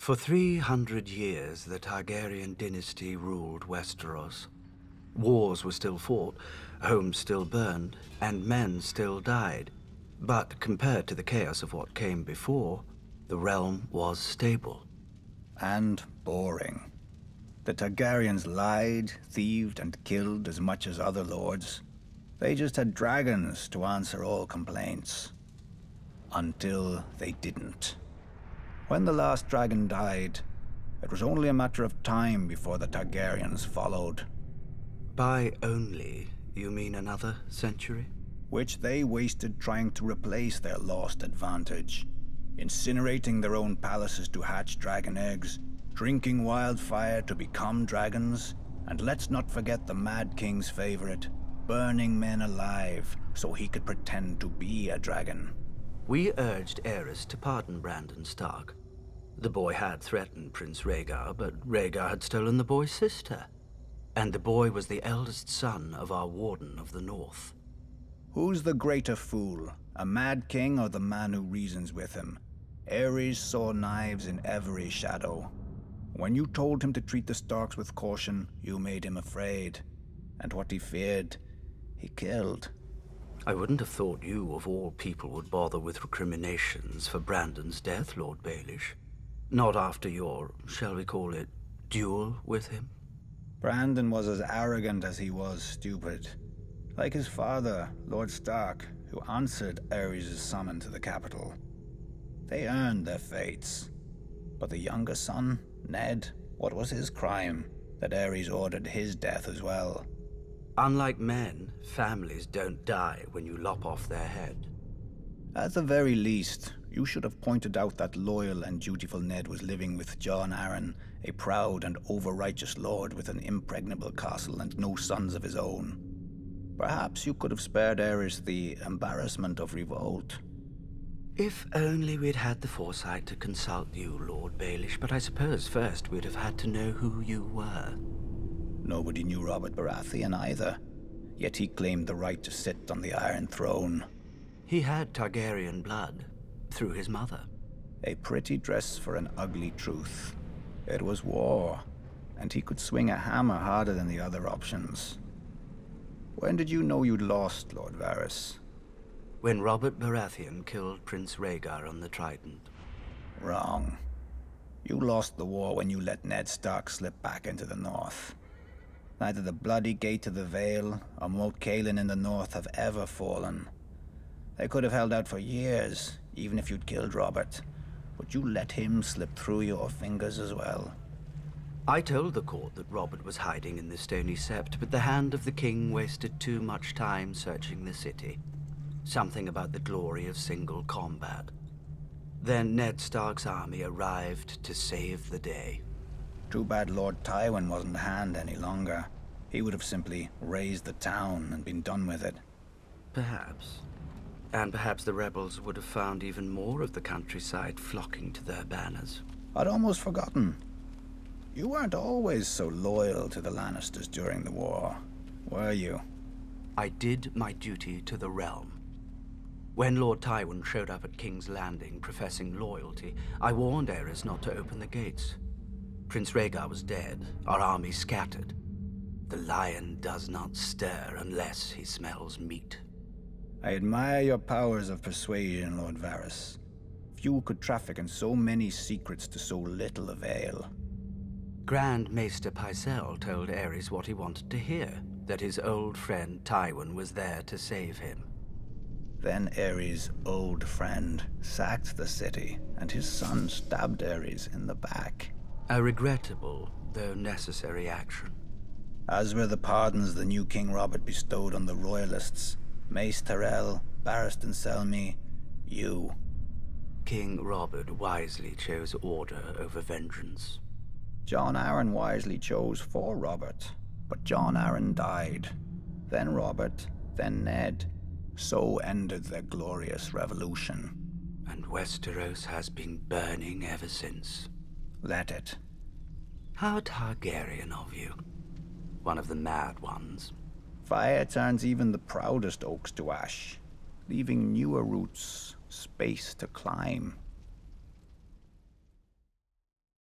For 300 years, the Targaryen dynasty ruled Westeros. Wars were still fought, homes still burned, and men still died. But compared to the chaos of what came before, the realm was stable. And boring. The Targaryens lied, thieved, and killed as much as other lords. They just had dragons to answer all complaints. Until they didn't. When the last dragon died, it was only a matter of time before the Targaryens followed. By only, you mean another century? Which they wasted trying to replace their lost advantage. Incinerating their own palaces to hatch dragon eggs, drinking wildfire to become dragons, and let's not forget the Mad King's favorite, burning men alive so he could pretend to be a dragon. We urged Aerys to pardon Brandon Stark. The boy had threatened Prince Rhaegar, but Rhaegar had stolen the boy's sister. And the boy was the eldest son of our Warden of the North. Who's the greater fool, a Mad King or the man who reasons with him? Aerys saw knives in every shadow. When you told him to treat the Starks with caution, you made him afraid. And what he feared, he killed. I wouldn't have thought you, of all people, would bother with recriminations for Brandon's death, Lord Baelish. Not after your, shall we call it, duel with him? Brandon was as arrogant as he was stupid. Like his father, Lord Stark, who answered Aerys' summon to the capital. They earned their fates. But the younger son, Ned, what was his crime that Aerys ordered his death as well? Unlike men, families don't die when you lop off their head. At the very least, you should have pointed out that loyal and dutiful Ned was living with Jon Arryn, a proud and over-righteous lord with an impregnable castle and no sons of his own. Perhaps you could have spared Aerys the embarrassment of revolt. If only we'd had the foresight to consult you, Lord Baelish, but I suppose first we'd have had to know who you were. Nobody knew Robert Baratheon either, yet he claimed the right to sit on the Iron Throne. He had Targaryen blood, through his mother. A pretty dress for an ugly truth. It was war, and he could swing a hammer harder than the other options. When did you know you'd lost, Lord Varys? When Robert Baratheon killed Prince Rhaegar on the Trident. Wrong. You lost the war when you let Ned Stark slip back into the north. Neither the bloody Gate of the Vale or Moat Cailin in the north have ever fallen. They could have held out for years, even if you'd killed Robert. But you let him slip through your fingers as well. I told the court that Robert was hiding in the Stony Sept, but the hand of the king wasted too much time searching the city. Something about the glory of single combat. Then Ned Stark's army arrived to save the day. Too bad Lord Tywin wasn't hand any longer. He would have simply razed the town and been done with it. Perhaps. And perhaps the rebels would have found even more of the countryside flocking to their banners. I'd almost forgotten. You weren't always so loyal to the Lannisters during the war, were you? I did my duty to the realm. When Lord Tywin showed up at King's Landing professing loyalty, I warned Aerys not to open the gates. Prince Rhaegar was dead, our army scattered. The lion does not stir unless he smells meat. I admire your powers of persuasion, Lord Varys. Few could traffic in so many secrets to so little avail. Grand Maester Pycelle told Aerys what he wanted to hear, that his old friend Tywin was there to save him. Then Aerys' old friend sacked the city, and his son stabbed Aerys in the back. A regrettable, though necessary action. As were the pardons the new King Robert bestowed on the royalists. Mace Tyrell, Barristan Selmy, you. King Robert wisely chose order over vengeance. Jon Arryn wisely chose for Robert, but Jon Arryn died. Then Robert, then Ned. So ended their glorious revolution. And Westeros has been burning ever since. Let it. How Targaryen of you. One of the mad ones. Fire turns even the proudest oaks to ash, leaving newer roots, space to climb.